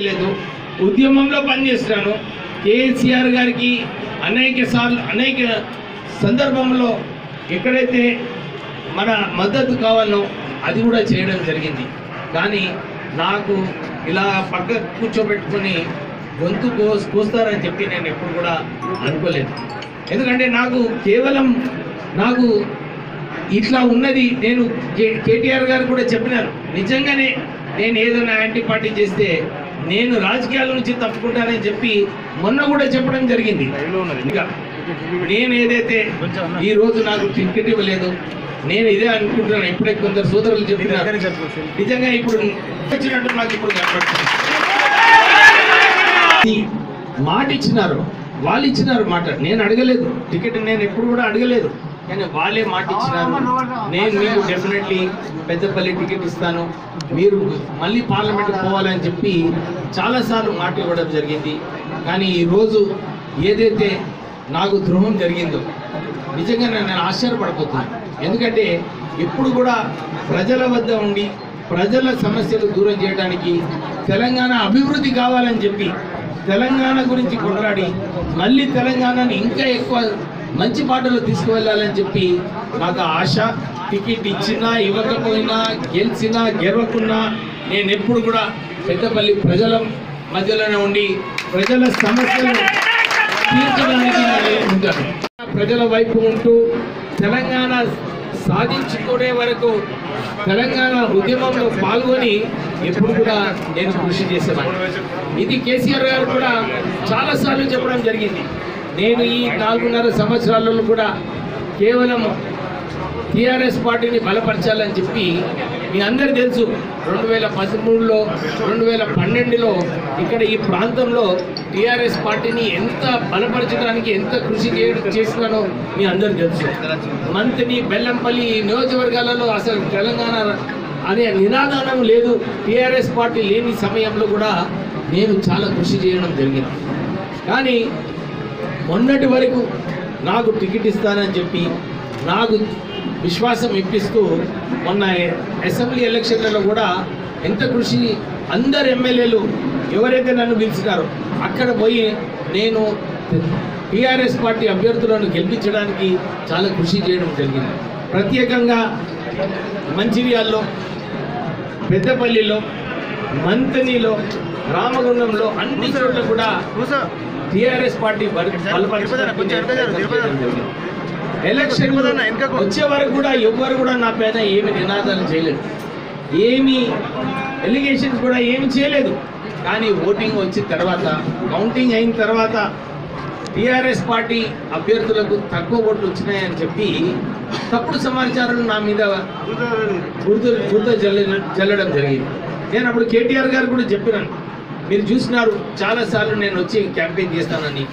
చేయలేదు, ఉద్యమంలో పనిచేస్తున్నాను. కేసీఆర్ గారికి అనేక సందర్భంలో ఎక్కడైతే మన మద్దతు కావాలో అది కూడా చేయడం జరిగింది. కానీ నాకు ఇలా పక్క కూర్చోబెట్టుకొని గొంతు కోస్తారని చెప్పి నేను ఎప్పుడు కూడా అనుకోలేదు. ఎందుకంటే నాకు ఇట్లా ఉన్నది. నేను కేటీఆర్ గారు కూడా చెప్పినారు, నిజంగానే నేను ఏదైనా యాంటీ పార్టీ చేస్తే నేను రాజకీయాల నుంచి తప్పుకుంటానని చెప్పి మొన్న కూడా చెప్పడం జరిగింది. ఇంకా నేను ఏదైతే ఈరోజు నాకు టికెట్ ఇవ్వలేదు, నేను ఇదే అనుకుంటున్నాను. ఇప్పుడే కొందరు సోదరులు చెప్పినారు, నిజంగా ఇప్పుడు వచ్చినట్టు నాకు ఇప్పుడు కనపడుతుంది. మాట ఇచ్చినారు, వాళ్ళు ఇచ్చినారు మాట. నేను అడగలేదు టికెట్, నేను ఎప్పుడు కూడా అడగలేదు. కానీ వాళ్ళే మాట ఇచ్చినారు, నేను మీకు డెఫినెట్లీ పెద్దపల్లి టికెట్ ఇస్తాను, మీరు మళ్ళీ పార్లమెంట్కి పోవాలని చెప్పి చాలాసార్లు మాట ఇవ్వడం జరిగింది. కానీ ఈరోజు ఏదైతే నాకు ద్రోహం జరిగిందో నిజంగా నేను ఆశ్చర్యపడిపోతున్నాను. ఎందుకంటే ఇప్పుడు కూడా ప్రజల వద్ద ఉండి ప్రజల సమస్యలు దూరం చేయడానికి, తెలంగాణ అభివృద్ధి కావాలని చెప్పి తెలంగాణ గురించి కొట్లాడి మళ్ళీ తెలంగాణని ఇంకా ఎక్కువ మంచి బాటలో తీసుకువెళ్ళాలని చెప్పి నాకు ఆశ. టికెట్ ఇచ్చినా ఇవ్వకపోయినా, గెలిచినా గెలవకున్నా నేను ఎప్పుడు కూడా పెద్దపల్లి ప్రజల మధ్యలోనే ఉండి ప్రజల సమస్యలు తీర్చడానికి ఉంటాను. ప్రజల వైపు ఉంటూ తెలంగాణ సాధించుకునే వరకు తెలంగాణ ఉద్యమంలో పాల్గొని ఎప్పుడు కూడా నేను కృషి చేసేవాడిని. ఇది కేసీఆర్ గారు కూడా చాలాసార్లు చెప్పడం జరిగింది. నేను ఈ 4.5 సంవత్సరాలలో కూడా కేవలం టీఆర్ఎస్ పార్టీని బలపరచాలని చెప్పి, మీ అందరికీ తెలుసు 2013లో 2012లో ఇక్కడ ఈ ప్రాంతంలో టీఆర్ఎస్ పార్టీని ఎంత బలపరచడానికి ఎంత కృషి చేస్తున్నానో మీ అందరికీ తెలుసు. మంత్రి బెల్లంపల్లి నియోజకవర్గాలలో అసలు తెలంగాణ అనే నినాదం లేదు. టీఆర్ఎస్ పార్టీ లేని సమయంలో కూడా నేను చాలా కృషి చేయడం జరిగింది. కానీ మొన్నటి వరకు నాకు టికెట్ ఇస్తానని చెప్పి నాకు విశ్వాసం ఇప్పిస్తూ మొన్న అసెంబ్లీ ఎలక్షన్లలో కూడా ఎంత కృషి, అందరు ఎమ్మెల్యేలు ఎవరైతే నన్ను పిలిచినారో అక్కడ పోయి నేను టీఆర్ఎస్ పార్టీ అభ్యర్థులను గెలిపించడానికి చాలా కృషి చేయడం జరిగింది. ప్రత్యేకంగా మంచిర్యాలలో, పెద్దపల్లిలో, మంతనిలో, రామగుండంలో అన్ని చోట్ల కూడా టీఆర్ఎస్ పార్టీ ఎలక్షన్ వచ్చే వరకు కూడా ఎవ్వరు కూడా నా పైన ఏమి నినాదాలు చేయలేదు, ఏమి ఎలిగేషన్స్ కూడా ఏమి చేయలేదు. కానీ ఓటింగ్ వచ్చిన తర్వాత, కౌంటింగ్ అయిన తర్వాత టీఆర్ఎస్ పార్టీ అభ్యర్థులకు తక్కువ ఓట్లు వచ్చినాయని చెప్పి తప్పుడు సమాచారం నా మీద బురద జల్లడం జరిగింది. నేను అప్పుడు కేటీఆర్ గారు కూడా చెప్పినాను, మీరు చూసినారు చాలాసార్లు నేను వచ్చి క్యాంపెయిన్ చేస్తానని.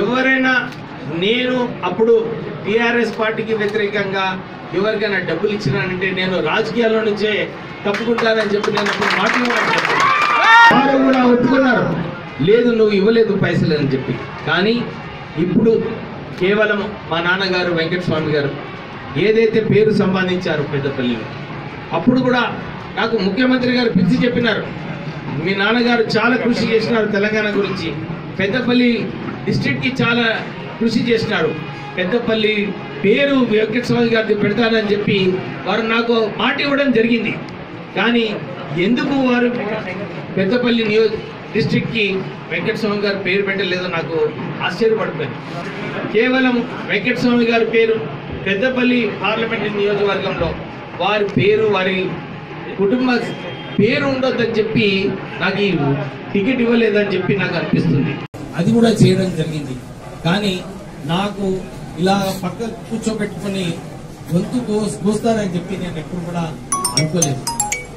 ఎవరైనా నేను అప్పుడు టీఆర్ఎస్ పార్టీకి వ్యతిరేకంగా ఎవరికైనా డబ్బులు ఇచ్చినానంటే నేను రాజకీయాల్లో నుంచే తప్పుకుంటానని చెప్పి నేను అప్పుడు మాట్లాడాను. వారు కూడా ఒప్పుకున్నారు, లేదు నువ్వు ఇవ్వలేదు పైసలు అని చెప్పి. కానీ ఇప్పుడు కేవలం మా నాన్నగారు వెంకటస్వామి గారు ఏదైతే పేరు సంపాదించారు పెద్దపల్లిలో, అప్పుడు కూడా నాకు ముఖ్యమంత్రి గారు పిలిచి చెప్పినారు, మీ నాన్నగారు చాలా కృషి చేసినారు తెలంగాణ గురించి, పెద్దపల్లి డిస్ట్రిక్ట్కి చాలా కృషి చేసినారు, పెద్దపల్లి పేరు వెంకటస్వామి గారిది పెడతానని చెప్పి వారు నాకు మాట ఇవ్వడం జరిగింది. కానీ ఎందుకు వారు పెద్దపల్లి డిస్ట్రిక్ట్కి వెంకటస్వామి గారు పేరు పెట్టలేదో నాకు ఆశ్చర్యపడిపోయింది. కేవలం వెంకటస్వామి గారి పేరు పెద్దపల్లి పార్లమెంటు నియోజకవర్గంలో వారి పేరు, వారి కుటుంబ పేరు ఉండొద్దని చెప్పి నాకు ఈ టికెట్ ఇవ్వలేదని చెప్పి నాకు అనిపిస్తుంది. అది కూడా చేయడం జరిగింది. కానీ నాకు ఇలా పక్క కూర్చోబెట్టుకుని గొంతు కోస్తారని చెప్పి నేను ఎప్పుడు కూడా అనుకోలేదు.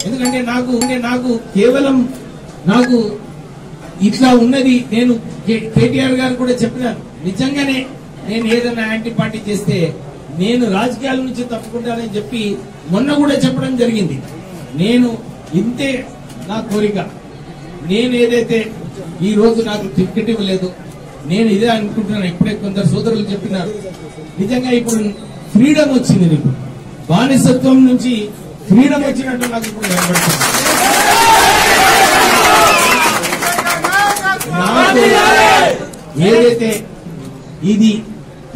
ఎందుకంటే నాకు కేవలం నాకు ఇట్లా ఉన్నది. నేను కేటీఆర్ గారు కూడా చెప్పినాను, నిజంగానే నేను ఏదైనా యాంటీ పార్టీ చేస్తే నేను రాజకీయాల నుంచి తప్పుకుంటానని చెప్పి మొన్న కూడా చెప్పడం జరిగింది. నేను ఇంతే నా కోరిక. నేను ఏదైతే ఈ రోజు నాకు టికెట్ ఇవ్వలేదు, నేను ఇదే అనుకుంటున్నాను. ఇప్పుడే కొందరు సోదరులు చెప్పినారు, నిజంగా ఇప్పుడు ఫ్రీడమ్ వచ్చింది, నీకు బానిసత్వం నుంచి ఫ్రీడమ్ వచ్చినట్టు నాకు ఇప్పుడు కనబడుతుంది. ఏదైతే ఇది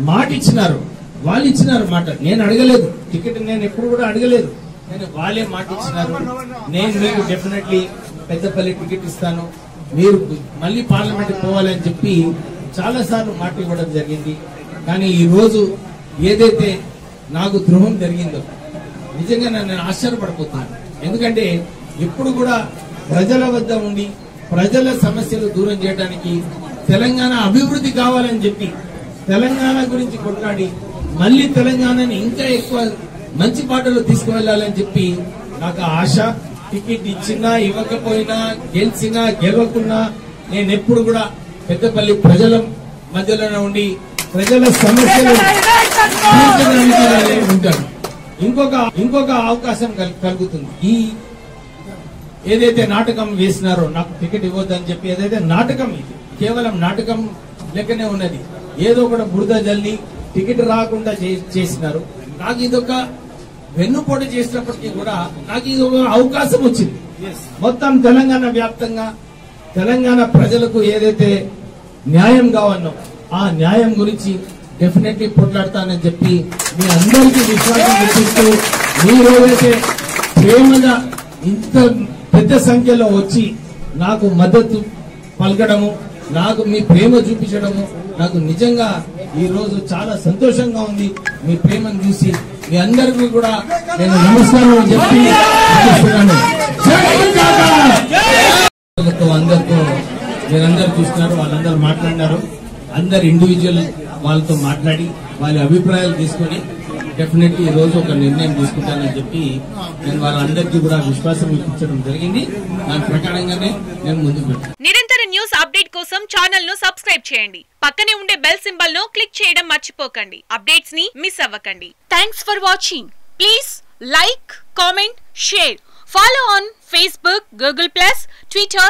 మాట ఇచ్చినారో వాళ్ళు ఇచ్చినారు మాట, నేను అడగలేదు టికెట్, నేను ఎప్పుడు కూడా అడగలేదు, నేను వాళ్ళే మాట ఇచ్చినారు. నేను మీకు డెఫినెట్లీ పెద్దపల్లి టికెట్ ఇస్తాను, మీరు మళ్ళీ పార్లమెంట్ పోవాలని చెప్పి చాలా సార్లు మాట ఇవ్వడం జరిగింది. కానీ ఈ రోజు ఏదైతే నాకు ద్రోహం జరిగిందో నిజంగా నేను ఆశ్చర్యపడిపోతున్నాను. ఎందుకంటే ఎప్పుడు కూడా ప్రజల వద్ద ఉండి ప్రజల సమస్యలు దూరం చేయడానికి, తెలంగాణ అభివృద్ధి కావాలని చెప్పి తెలంగాణ గురించి కొట్లాడి మళ్ళీ తెలంగాణని ఇంకా ఎక్కువ మంచి బాటలో తీసుకువెళ్లాలని చెప్పి నాకు ఆశ. టికెట్ ఇచ్చినా ఇవ్వకపోయినా, గెలిచినా గెలవకున్నా నేను ఎప్పుడు కూడా పెద్దపల్లి ప్రజల మధ్యలోనే ఉండి ప్రజల సమస్యలు ఉంటాను. ఇంకొక అవకాశం కలుగుతుంది. ఈ ఏదైతే నాటకం వేసినారో నాకు టికెట్ ఇవ్వద్దని చెప్పి, ఏదైతే నాటకం, ఇది కేవలం నాటకం లెక్కనే ఉన్నది. ఏదో కూడా బురద జల్లి టికెట్ రాకుండా చేసినారు. నాకు ఇదొక వెన్నుపోటు చేసినప్పటికీ కూడా నాకు ఇది ఒక అవకాశం వచ్చింది. మొత్తం తెలంగాణ వ్యాప్తంగా తెలంగాణ ప్రజలకు ఏదైతే న్యాయం కావాలో ఆ న్యాయం గురించి డెఫినెట్లీ పోట్లాడతానని చెప్పి మీ అందరికీ విశ్వాసం చూపిస్తూ, మీరు ఏదైతే ప్రేమగా ఇంత పెద్ద సంఖ్యలో వచ్చి నాకు మద్దతు పలకడము, నాకు మీ ప్రేమ చూపించడము నాకు నిజంగా ఈ రోజు చాలా సంతోషంగా ఉంది. మీ ప్రేమను చూసి మీ అందరికీ కూడా నేను నమస్కారం అని చెప్పి అందరితో మీరందరూ చూస్తున్నారు, వాళ్ళందరూ మాట్లాడినారు. అందరు ఇండివిజువల్ వాళ్ళతో మాట్లాడి వాళ్ళ అభిప్రాయాలు తీసుకుని డెఫినెట్లీ ఈ రోజు ఒక నిర్ణయం తీసుకుంటానని చెప్పి నేను వాళ్ళందరికీ కూడా విశ్వాసం ఇప్పించడం జరిగింది. దాని ప్రకారంగానే నేను ముందుకు పెట్టాను. నిరంతర న్యూస్ అప్డేట్ కోసం ఛానల్ ను సబ్స్క్రైబ్ చేయండి. పక్కనే ఉండే బెల్ సింబల్ ను క్లిక్ చేయడం మర్చిపోకండి. అప్డేట్స్ ని మిస్ అవ్వకండి. Thanks for watching. Please like, comment, share. Follow on Facebook, Google+, Twitter,